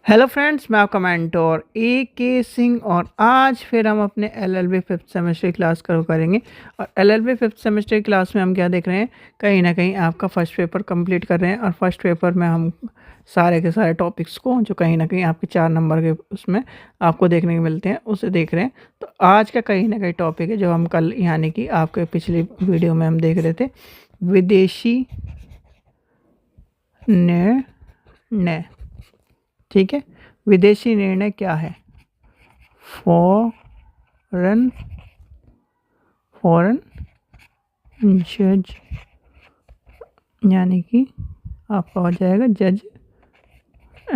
Hello friends, मैं आपका mentor ए के सिंह और आज फिर हम अपने एलएलबी फिफ्थ सेमेस्टर क्लास करेंगे। और एलएलबी फिफ्थ सेमेस्टर क्लास में हम क्या देख रहे हैं, कहीं ना कहीं आपका फर्स्ट पेपर कंप्लीट कर रहे हैं। और फर्स्ट पेपर में हम सारे के सारे टॉपिक्स को जो कहीं ना कहीं आपके 4 नंबर के उसमें आपको देखने को मिलते हैं उसे देख रहे हैं। तो आज का कहीं ना कहीं टॉपिक है जो हम कल यानी कि आपके पिछली वीडियो में हम देख रहे थे, विदेशी निर्णय। ठीक है, विदेशी निर्णय क्या है? फॉरेन फॉरेन जज, यानी कि आपका हो जाएगा जज,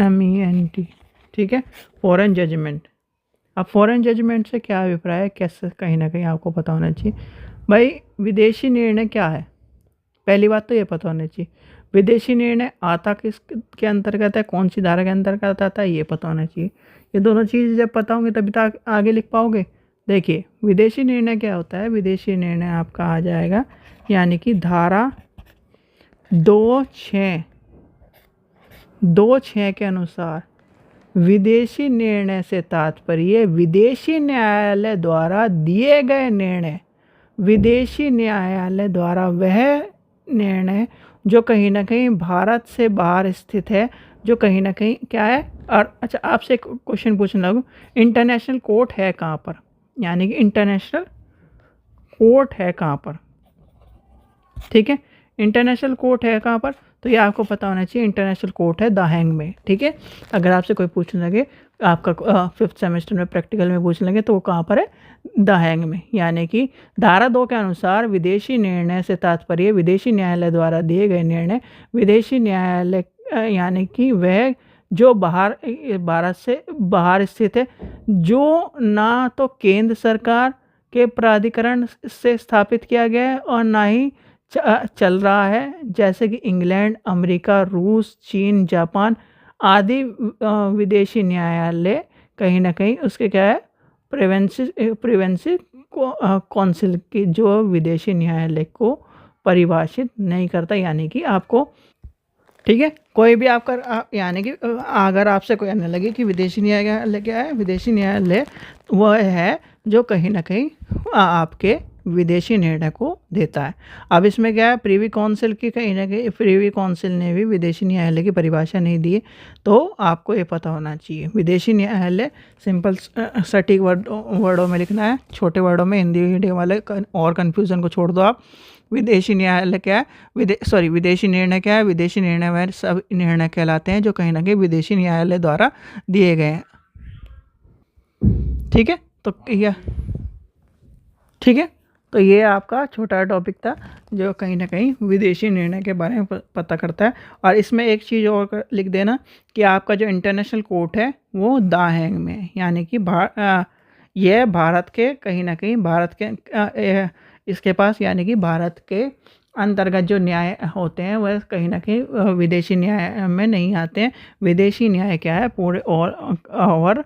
MENT। ठीक है, फॉरेन जजमेंट। अब फॉरेन जजमेंट से क्या अभिप्राय है, कैसे कहीं ना कहीं आपको पता होना चाहिए। भाई, विदेशी निर्णय क्या है? पहली बात तो ये पता होना चाहिए, विदेशी निर्णय आता किस के अंतर्गत है, कौन सी धारा के अंतर्गत आता है, ये पता होना चाहिए। ये दोनों चीज़ जब पता होंगे तभी तो आगे लिख पाओगे। देखिए, विदेशी निर्णय क्या होता है? विदेशी निर्णय आपका आ जाएगा यानी कि धारा 2(6) के अनुसार विदेशी निर्णय से तात्पर्य विदेशी न्यायालय द्वारा दिए गए निर्णय, विदेशी न्यायालय द्वारा वह निर्णय जो कहीं ना कहीं भारत से बाहर स्थित है, जो कहीं ना कहीं क्या है। और अच्छा, आपसे एक क्वेश्चन पूछने लगूँ, इंटरनेशनल कोर्ट है कहाँ पर? यानी कि इंटरनेशनल कोर्ट है कहाँ पर? ठीक है, इंटरनेशनल कोर्ट है कहाँ पर? तो ये आपको पता होना चाहिए, इंटरनेशनल कोर्ट है द हैग में। ठीक है, अगर आपसे कोई पूछने लगे, आपका फिफ्थ सेमेस्टर में प्रैक्टिकल में पूछने लगे तो वो कहाँ पर है? द हैग में। यानी कि धारा 2 के अनुसार विदेशी निर्णय से तात्पर्य विदेशी न्यायालय द्वारा दिए गए निर्णय, विदेशी न्यायालय यानी कि वह जो भारत से बाहर स्थित है, जो ना तो केंद्र सरकार के प्राधिकरण से स्थापित किया गया है और ना ही चल रहा है, जैसे कि इंग्लैंड, अमेरिका, रूस, चीन, जापान आदि विदेशी न्यायालय कहीं ना कहीं उसके क्या है, प्रिवेंसिव काउंसिल की जो विदेशी न्यायालय को परिभाषित नहीं करता। यानी कि आपको, ठीक है, कोई भी आपका यानी कि अगर आपसे कोई आने लगे कि विदेशी न्यायालय क्या है, विदेशी न्यायालय वह है जो कहीं ना कहीं आपके विदेशी निर्णय को देता है। अब इसमें क्या है, प्रीवी काउंसिल की कहीं ना कहीं प्रीवी काउंसिल ने भी विदेशी न्यायालय की परिभाषा नहीं दी है, तो आपको ये पता होना चाहिए। विदेशी न्यायालय सिंपल सटीक वर्डों में लिखना है, छोटे वर्डों में। हिंदी वाले और कन्फ्यूज़न को छोड़ दो आप। विदेशी न्यायालय क्या है, विदेशी निर्णय क्या है? विदेशी निर्णय वह सब निर्णय कहलाते हैं जो कहीं ना कहीं विदेशी न्यायालय द्वारा दिए गए हैं। ठीक है, तो ठीक है, तो ये आपका छोटा टॉपिक था जो कहीं ना कहीं विदेशी निर्णय के बारे में पता करता है। और इसमें एक चीज़ और लिख देना कि आपका जो इंटरनेशनल कोर्ट है वो द हैग में है। यानी कि यह भारत के कहीं ना कहीं भारत के इसके पास यानी कि भारत के अंतर्गत जो न्याय होते हैं वह कहीं ना कहीं विदेशी न्याय में नहीं आते हैं। विदेशी न्याय क्या है, पूरे और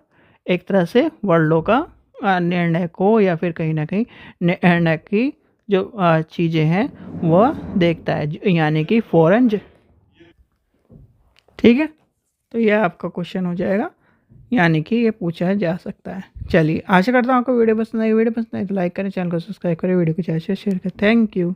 एक तरह से वर्ल्डों का निर्णय को या फिर कहीं ना कहीं निर्णय की जो चीज़ें हैं वह देखता है, यानी कि फॉरेन। ठीक है, तो यह आपका क्वेश्चन हो जाएगा, यानी कि ये पूछा जा सकता है। चलिए, आशा करता हूँ आपको वीडियो पसंद आई। वीडियो पसंद आई तो लाइक करें, चैनल को सब्सक्राइब करें, वीडियो को ज़्यादा से शेयर करें। Thank you.